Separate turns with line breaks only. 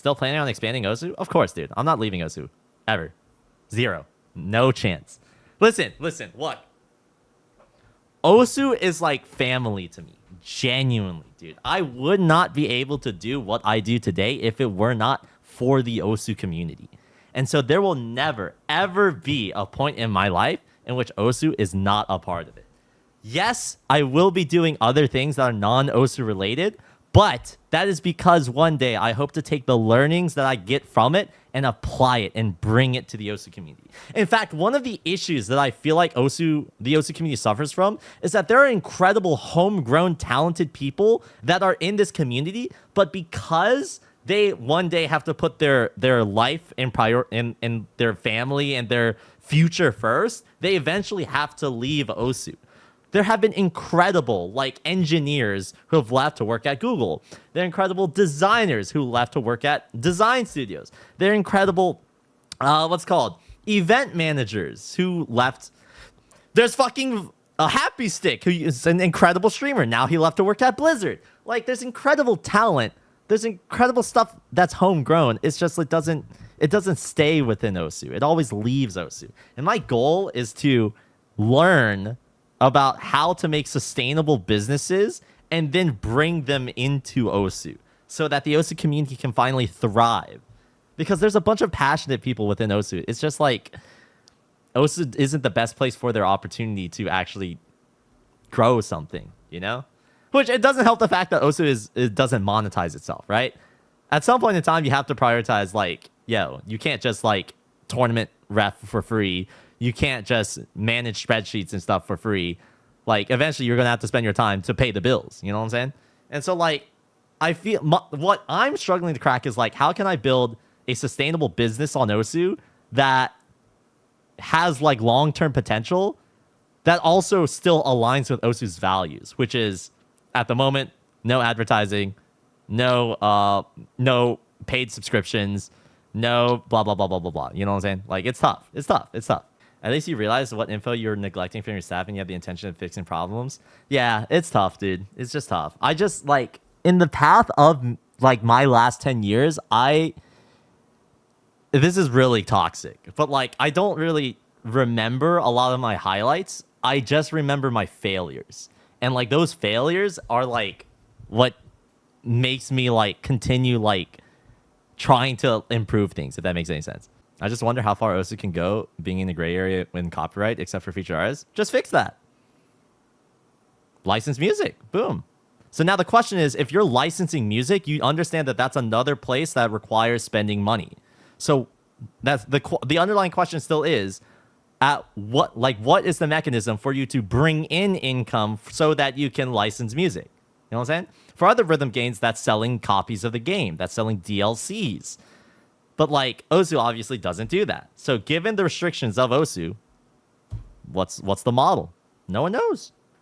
still planning on expanding Osu? Of course, dude. I'm not leaving Osu. Ever. Zero. No chance. Listen. What? Osu is like family to me. Genuinely, dude. I would not be able to do what I do today if it were not for the Osu community. And so there will never, ever be a point in my life in which Osu is not a part of it. Yes, I will be doing other things that are non-Osu related, but that is because one day I hope to take the learnings that I get from it and apply it and bring it to the Osu community. In fact, one of the issues that I feel like the Osu community suffers from is that there are incredible homegrown talented people that are in this community, but because they one day have to put their life in their family and their future first, they eventually have to leave Osu. There have been incredible engineers who have left to work at Google. There are incredible designers who left to work at design studios. There are incredible, event managers who left. There's fucking a Happy Stick who is an incredible streamer. Now he left to work at Blizzard. There's incredible talent. There's incredible stuff that's homegrown. It's just it doesn't stay within Osu. It always leaves Osu. And my goal is to learn about how to make sustainable businesses and then bring them into Osu so that the Osu community can finally thrive. Because there's a bunch of passionate people within Osu. It's just Osu isn't the best place for their opportunity to actually grow something, you know? Which it doesn't help the fact that Osu it doesn't monetize itself, right? At some point in time, you have to prioritize you can't just tournament ref for free. You can't just manage spreadsheets and stuff for free. Eventually you're going to have to spend your time to pay the bills. You know what I'm saying? And so I feel what I'm struggling to crack is how can I build a sustainable business on Osu that has long-term potential that also still aligns with Osu's values, which is at the moment, no advertising, no paid subscriptions, no blah, blah, blah, blah, blah, blah. You know what I'm saying? It's tough. It's tough. It's tough. At least you realize what info you're neglecting from your staff and you have the intention of fixing problems. Yeah, it's tough, dude. It's just tough. I just, in the path of, my last 10 years, this is really toxic. But, I don't really remember a lot of my highlights. I just remember my failures. And, those failures are, what makes me, continue, trying to improve things, if that makes any sense. I just wonder how far Osu can go being in the gray area when copyright, except for featured artists. Just fix that. License music. Boom. So now the question is, if you're licensing music, you understand that that's another place that requires spending money. So that's the underlying question still is, what is the mechanism for you to bring in income so that you can license music? You know what I'm saying? For other rhythm games, that's selling copies of the game. That's selling DLCs. But Osu obviously doesn't do that. So given the restrictions of Osu, what's the model? No one knows.